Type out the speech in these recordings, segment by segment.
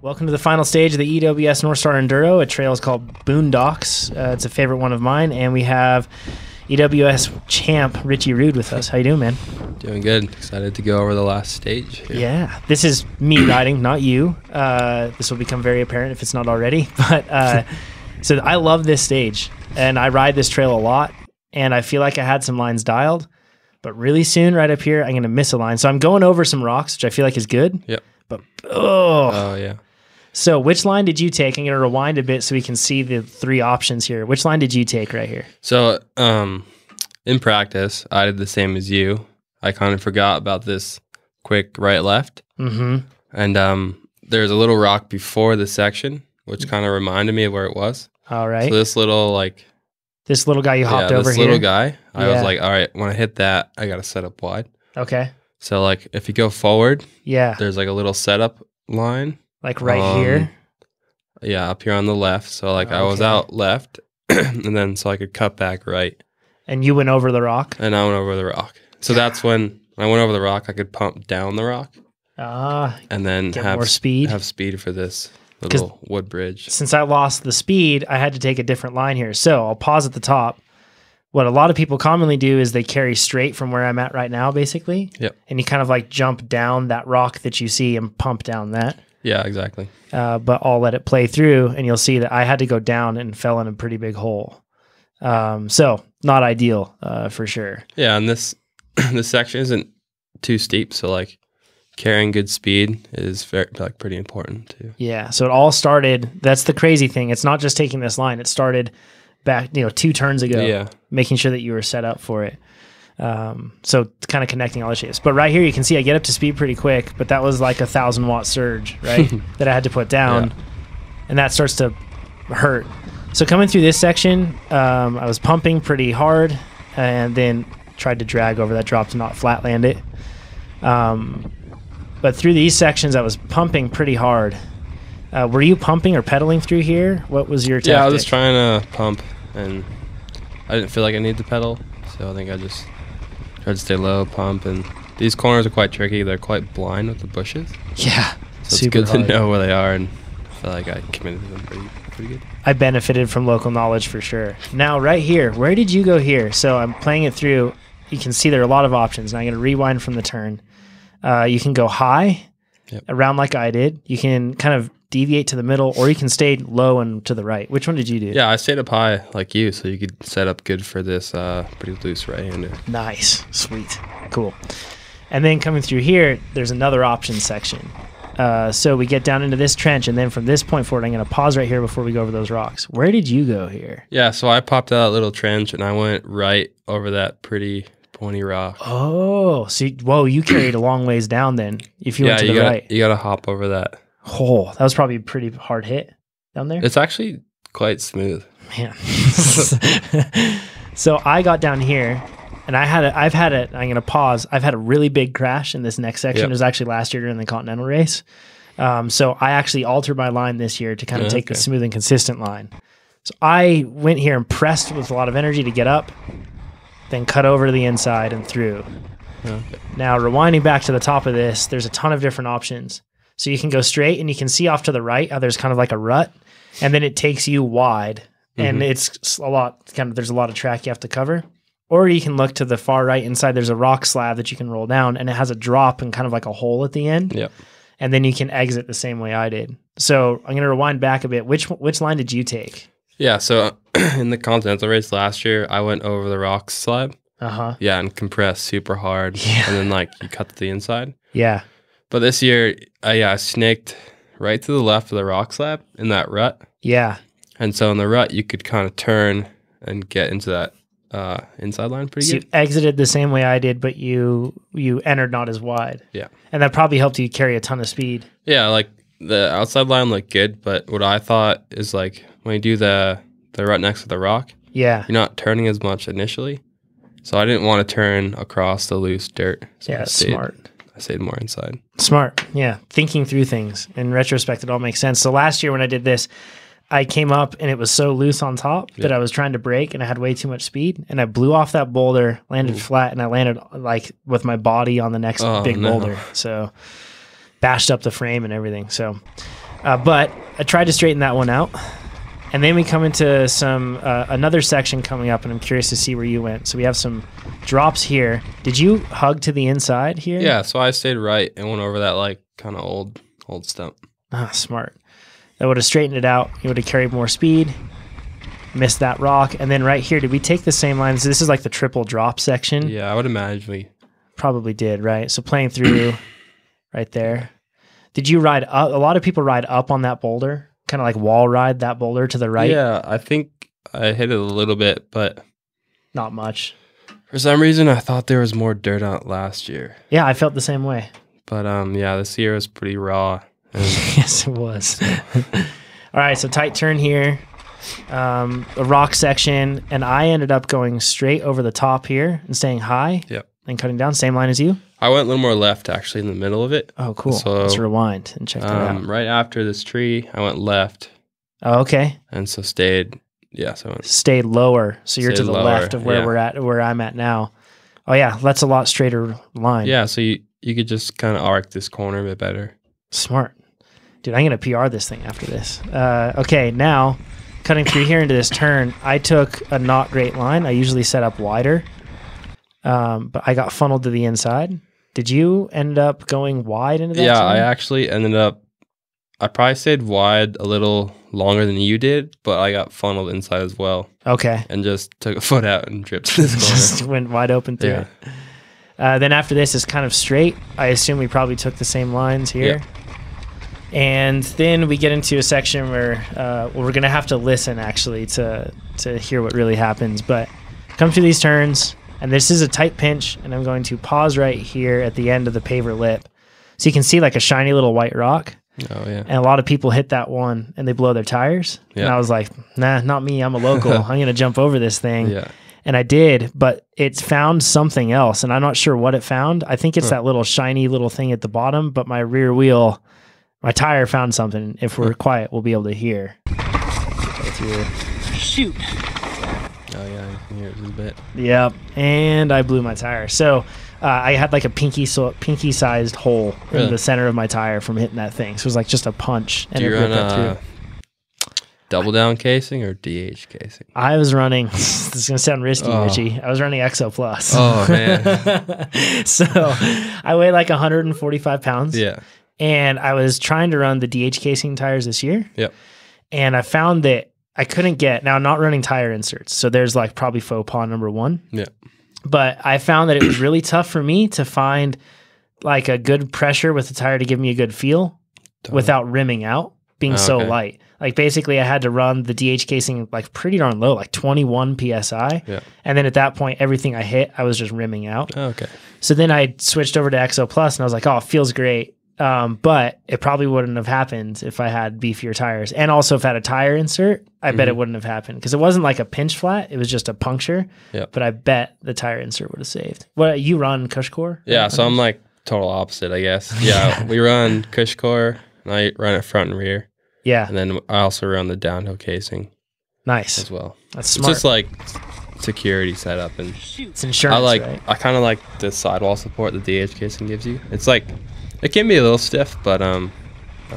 Welcome to the final stage of the EWS Northstar Enduro. A trail is called Boondocks. It's a favorite one of mine, and we have EWS champ Richie with us. How you doing, man? Doing good. Excited to go over the last stage here. Yeah, this is me riding, not you. This will become very apparent if it's not already. But so I love this stage, and I ride this trail a lot, and I feel like I had some lines dialed, but really soon, right up here, I'm going to miss a line. So I'm going over some rocks, which I feel like is good. Yep. But oh yeah. So which line did you take? I'm going to rewind a bit so we can see the three options here. Which line did you take right here? So in practice, I did the same as you. I kind of forgot about this quick right-left. Mm-hmm. And there's a little rock before the section, which kind of reminded me of where it was. All right. So this little guy you hopped over this here? little guy, I was like, all right, when I hit that, I got to set up wide. Okay. So like if you go forward, yeah, there's like a little setup line. Like right here? Yeah, up here on the left. So like I was out left, and then so I could cut back right. And you went over the rock? And I went over the rock. So that's when I went over the rock, I could pump down the rock. And then get more speed. Have speed for this little wood bridge. Since I lost the speed, I had to take a different line here. So I'll pause at the top. What a lot of people commonly do is they carry straight from where I'm at right now, basically. Yep. And you kind of like jump down that rock that you see and pump down that. Yeah, exactly. But I'll let it play through, and you'll see that I had to go down and fell in a pretty big hole. So not ideal for sure. Yeah, and this section isn't too steep, so like carrying good speed is pretty important too. Yeah, so it all started. That's the crazy thing. It's not just taking this line. It started back, 2 turns ago. Yeah, making sure that you were set up for it. So kind of connecting all the shapes. But right here, you can see I get up to speed pretty quick, but that was like a 1,000-watt surge, right? that I had to put down, and that starts to hurt. So coming through this section, I was pumping pretty hard, and then tried to drag over that drop to not flat land it. But through these sections, I was pumping pretty hard. Were you pumping or pedaling through here? What was your tactic? Yeah, I was trying to pump, and I didn't feel like I needed to pedal, so I think I just tried to stay low, pump, and these corners are quite tricky. They're quite blind with the bushes. Yeah, so it's good to know where they are, and I feel like I committed to them pretty good. I benefited from local knowledge for sure. Now, right here, where did you go here? So I'm playing it through. You can see there are a lot of options. Now I'm going to rewind from the turn. You can go high, around like I did. You can kind of deviate to the middle, or you can stay low and to the right. Which one did you do? Yeah, I stayed up high like you, so you could set up good for this pretty loose right-hander. Nice. Sweet. Cool. And then coming through here, there's another option section. So we get down into this trench, and then from this point forward, I'm going to pause right here before we go over those rocks. Where did you go here? Yeah, so I popped out a little trench, and I went right over that pretty pointy rock. Oh, so you carried a long ways down then if you went to the right. You got to hop over that. Oh, that was probably a pretty hard hit down there. It's actually quite smooth. Man. So I got down here, and I'm going to pause. I've had a really big crash in this next section. It was actually last year during the Continental race. So I actually altered my line this year to kind of take the smooth and consistent line. So I went here and pressed with a lot of energy to get up, then cut over to the inside and through. Okay. Now, rewinding back to the top of this, there's a ton of different options. So you can go straight, and you can see off to the right how there's kind of like a rut, and then it takes you wide, and it's a lot, there's a lot of track you have to cover. Or you can look to the far right inside, there's a rock slab that you can roll down, and it has a drop and kind of like a hole at the end. Yep. And then you can exit the same way I did. So I'm going to rewind back a bit. Which line did you take? Yeah, so in the Continental race last year, I went over the rock slab. Yeah, and compressed super hard. Yeah. And then you cut to the inside. Yeah. But this year, I snaked right to the left of the rock slab in that rut. Yeah. And so in the rut, you could kind of turn and get into that inside line pretty good. You exited the same way I did, but you entered not as wide. Yeah. And that probably helped you carry a ton of speed. Yeah, like the outside line looked good, but what I thought is when you do the rut next to the rock, you're not turning as much initially. So I didn't want to turn across the loose dirt. So smart. I stayed more inside. Smart. Yeah. Thinking through things. In retrospect, it all makes sense. So last year when I did this, I came up and it was so loose on top that I was trying to brake, and I had way too much speed, and I blew off that boulder, landed flat, and I landed with my body on the next big boulder. So bashed up the frame and everything. So But I tried to straighten that one out. And then we come into some another section coming up, and I'm curious to see where you went. So we have some drops here. Did you hug to the inside here? Yeah, so I stayed right and went over that like kind of old stump. Ah, smart. That would have straightened it out. You would have carried more speed. Missed that rock. And then right here, did we take the same lines? This is like the triple drop section. Yeah, I would imagine we probably did, right? So playing through right there. Did you ride up? A lot of people ride up on that boulder. Kind of like wall ride that boulder to the right. Yeah, I think I hit it a little bit, but not much. For some reason, I thought there was more dirt on it last year. Yeah, I felt the same way. But yeah, this year was pretty raw. Yes, it was. All right, so tight turn here, a rock section, and I ended up going straight over the top here and staying high. Yep. And cutting down, same line as you. I went a little more left, actually, in the middle of it. Oh, cool. So, let's rewind and check that out. Right after this tree, I went left. Oh, okay. And so stayed, yeah. So I went stayed lower. So you're to the left of where we're at, where I'm at now. Oh, yeah. That's a lot straighter line. Yeah. So you could just kind of arc this corner a bit better. Smart. Dude, I'm going to PR this thing after this. Okay. Now, cutting through here into this turn, I took a not great line. I usually set up wider. But I got funneled to the inside. Did you end up going wide into that? Yeah, turn? I actually ended up, I probably stayed wide a little longer than you did, but I got funneled inside as well. Okay. And just took a foot out and dripped to this corner. Just went wide open through it. Then after this is kind of straight. I assume we probably took the same lines here. Yeah. And then we get into a section where we're going to have to listen actually to hear what really happens. But come through these turns. And this is a tight pinch, and I'm going to pause right here at the end of the paver lip. So you can see like a shiny little white rock. Oh, yeah. And a lot of people hit that one, and they blow their tires. Yeah. And I was like, nah, not me. I'm a local. I'm going to jump over this thing. Yeah. And I did, but it found something else, and I'm not sure what it found. I think it's that little shiny little thing at the bottom, but my rear wheel, my tire found something. If we're quiet, we'll be able to hear. Shoot. Oh, yeah, you can hear it a little bit. Yep, and I blew my tire. So I had like a pinky-sized hole in the center of my tire from hitting that thing. So it was like just a punch. And do you run double down casing or DH casing? I was running, this is going to sound risky, Richie. I was running Exo Plus. Oh, man. So I weigh like 145 pounds. Yeah. And I was trying to run the DH casing tires this year. Yep. And I found that I couldn't get, now I'm not running tire inserts, so there's like probably faux pas number one. Yeah. But I found that it was really tough for me to find like a good pressure with the tire to give me a good feel without rimming out, being so light. Like basically I had to run the DH casing like pretty darn low, like 21 PSI. Yeah. And then at that point, everything I hit, I was just rimming out. Okay. So then I switched over to Exo Plus and I was like, oh, it feels great. But it probably wouldn't have happened if I had beefier tires. And also if I had a tire insert, I bet it wouldn't have happened because it wasn't like a pinch flat. It was just a puncture. Yep. But I bet the tire insert would have saved. What, you run Cushcore? Yeah, so I'm like total opposite, I guess. Yeah, we run Cushcore and I run it front and rear. Yeah. And then I also run the downhill casing. Nice. As well. That's smart. It's just like security setup and it's insurance, right? I kind of like the sidewall support the DH casing gives you. It's like, it can be a little stiff, but I don't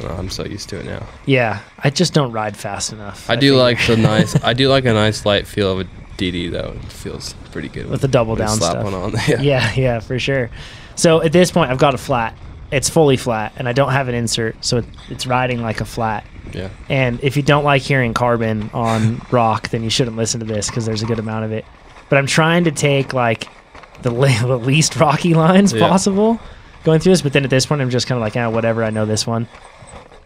know. I'm so used to it now. Yeah, I just don't ride fast enough. I do like a nice light feel of a DD though. It feels pretty good with the double down slap stuff. One on. Yeah, for sure. So at this point, I've got a flat. It's fully flat, and I don't have an insert, so it's riding like a flat. Yeah. And if you don't like hearing carbon on rock, then you shouldn't listen to this because there's a good amount of it. But I'm trying to take like the least rocky lines possible going through this, but then at this point I'm just kind of like, whatever, I know this one.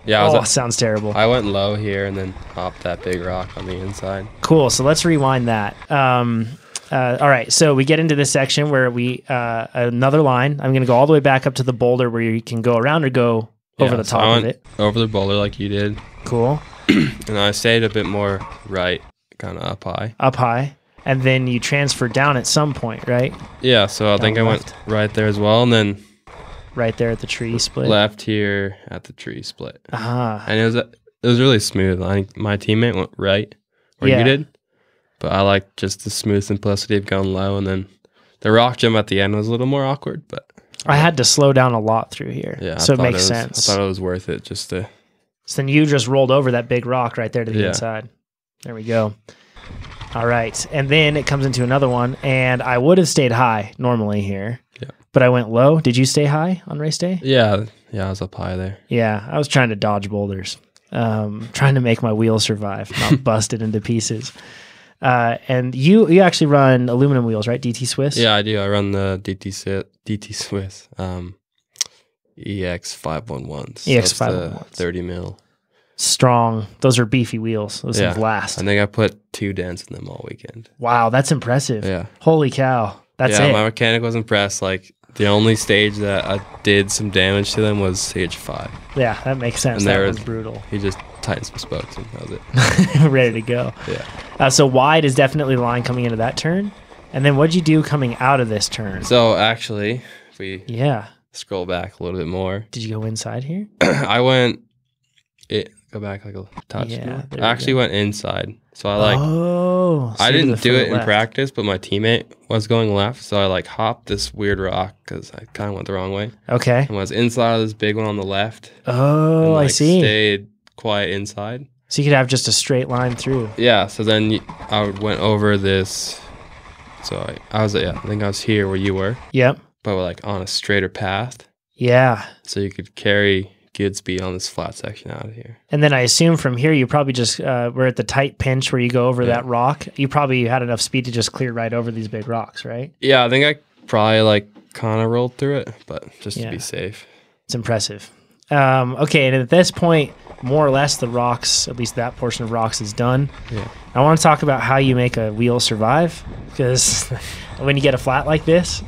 Yeah. Sounds terrible. I went low here and then hopped that big rock on the inside. Cool. So let's rewind that. All right. So we get into this section where we another line. I'm going to go all the way back up to the boulder where you can go around or go over the top of it. Over the boulder like you did. Cool. And I stayed a bit more right, kind of up high. Up high. And then you transfer down at some point, right? Yeah. So I think I went right there as well, and then right there at the tree split. Left here at the tree split. Ah. And it was really smooth. I think my teammate went right where you did. But I like just the smooth simplicity of going low, and then the rock jump at the end was a little more awkward, but I had to slow down a lot through here. Yeah. So it makes sense. I thought it was worth it just to So then you just rolled over that big rock right there to the inside. There we go. All right. And then it comes into another one, and I would have stayed high normally here. Yeah. But I went low. Did you stay high on race day? Yeah. Yeah, I was up high there. Yeah, I was trying to dodge boulders. Trying to make my wheel survive, not bust it into pieces. And you actually run aluminum wheels, right? DT Swiss? Yeah, I do. I run the DT Swiss EX 511s. EX 511s. 30 mil. Strong. Those are beefy wheels. Those things last. I think I put 2 dents in them all weekend. Wow, that's impressive. Yeah. Holy cow. That's it. My mechanic was impressed. Like, the only stage that I did some damage to them was stage 5. Yeah, that makes sense. That was brutal. He just tightened some spokes and that was it. Ready to go. Yeah. So wide is definitely the line coming into that turn. And then what'd you do coming out of this turn? So actually, if we scroll back a little bit more. Did you go inside here? I went... Go back like a touch. Yeah, I actually went inside. So I I didn't do it in practice, but my teammate was going left. So I hopped this weird rock because I kind of went the wrong way. Okay. And I was inside of this big one on the left. Oh, and, I see. Stayed quiet inside. So you could have just a straight line through. Yeah. So then I went over this. So I think I was here where you were. Yep. But we're on a straighter path. Yeah. So you could carry good speed on this flat section out of here. And then I assume from here you probably just were at the tight pinch where you go over that rock. You probably had enough speed to just clear right over these big rocks, right? Yeah, I think I probably kind of rolled through it, but just to be safe. It's impressive. Okay, and at this point, more or less the rocks, at least that portion of rocks is done. Yeah. I want to talk about how you make a wheel survive, because when you get a flat like this,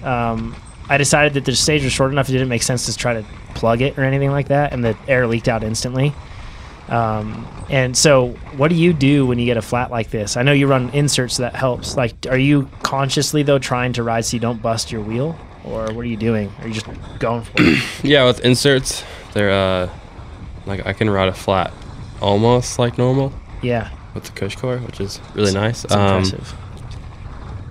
I decided that the stage was short enough it didn't make sense to try to plug it or anything like that, and the air leaked out instantly. And so what do you do when you get a flat like this? I know you run inserts, so that helps. Are you consciously, though, trying to ride so you don't bust your wheel? Or what are you doing? Are you just going for it? Yeah, with inserts, they're I can ride a flat almost like normal. Yeah. With the cush core, which is really nice. It's impressive.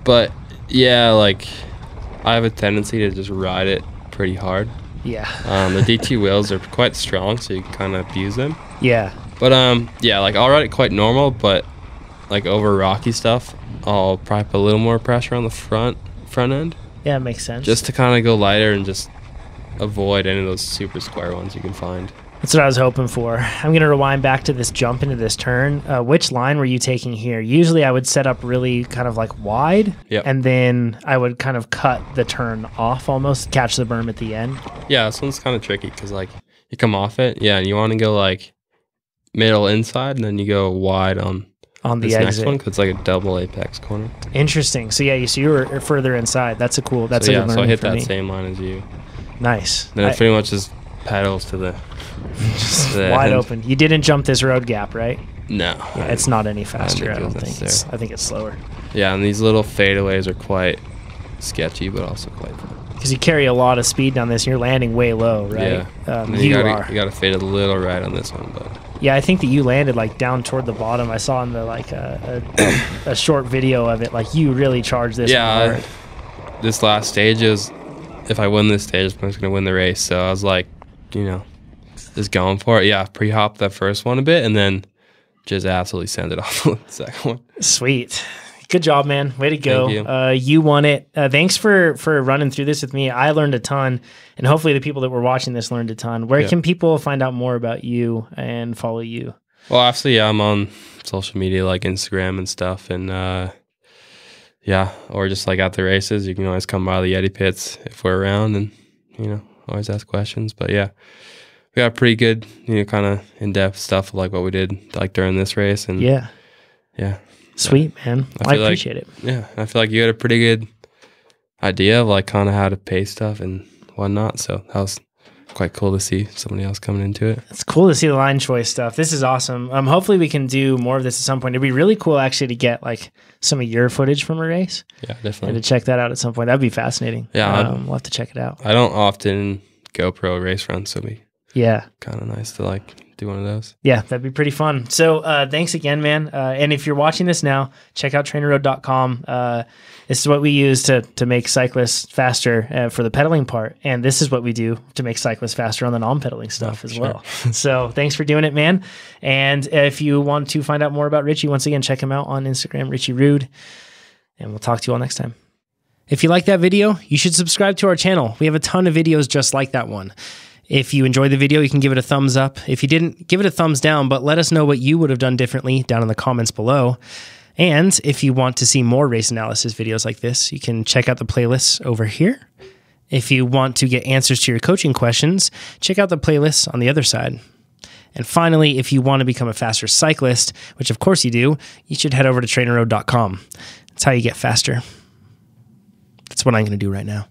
But yeah, I have a tendency to just ride it pretty hard. Yeah. The DT wheels are quite strong, so you can kind of abuse them. Yeah. But yeah, I'll ride it quite normal, but over rocky stuff, I'll probably put a little more pressure on the front end. Yeah, it makes sense. Just to kind of go lighter and just avoid any of those super square ones you can find. That's what I was hoping for. I'm going to rewind back to this jump into this turn. Which line were you taking here? Usually I would set up really kind of wide, and then I would kind of cut the turn off almost, catch the berm at the end. Yeah, this one's kind of tricky because you come off it, and you want to go middle inside, and then you go wide on the this exit. Next one because it's a double apex corner. Interesting. So yeah, so you were further inside. That's a cool. That's so, a good learning so I hit for that me. same line as you. Nice. Then it pretty much just pedals to the wide open. You didn't jump this road gap, right? No. Yeah, it's not any faster. I don't think. I think it's slower. Yeah, and these little fadeaways are quite sketchy, but also quite fun. Because you carry a lot of speed down this, and you're landing way low, right? Yeah. You got to fade a little right on this one, but. Yeah, I think that you landed down toward the bottom. I saw in the a short video of it. You really charged this. Yeah, this last stage is, if I win this stage, I'm just gonna win the race. So I was just going for it. Yeah, pre-hopped that first one a bit, and then just absolutely send it off the second one. Sweet. Good job, man. Way to go. Thank you. You won it. Thanks for running through this with me. I learned a ton, and hopefully the people that were watching this learned a ton. Where can people find out more about you and follow you? Well, actually, I'm on social media like Instagram and stuff, and or just at the races. You can always come by the Yeti pits if we're around, and always ask questions. But yeah, we got pretty good, kind of in-depth stuff like what we did during this race, and yeah. Sweet, man. I appreciate it. Yeah, I feel like you had a pretty good idea of kind of how to pace stuff and whatnot. So that was quite cool to see somebody else coming into it. It's cool to see the line choice stuff. This is awesome. Hopefully we can do more of this at some point. It'd be really cool actually to get some of your footage from a race. Yeah, definitely. And to check that out at some point. That'd be fascinating. Yeah, we'll have to check it out. I don't often GoPro race runs, so it'd be kind of nice to do one of those. Yeah, that'd be pretty fun. So thanks again, man. And if you're watching this now, check out TrainerRoad.com. This is what we use to make CYCLIST faster for the pedaling part. And this is what we do to make CYCLIST faster on the non-pedaling stuff as well. So thanks for doing it, man. And if you want to find out more about Richie, once again, check him out on Instagram, Richie Rude. And we'll talk to you all next time. If you like that video, you should subscribe to our channel. We have a ton of videos just like that one. If you enjoyed the video, you can give it a thumbs up. If you didn't, give it a thumbs down, but let us know what you would have done differently down in the comments below. And if you want to see more race analysis videos like this, you can check out the playlists over here. If you want to get answers to your coaching questions, check out the playlists on the other side. And finally, if you want to become a faster cyclist, which of course you do, you should head over to TrainerRoad.com. That's how you get faster. That's what I'm going to do right now.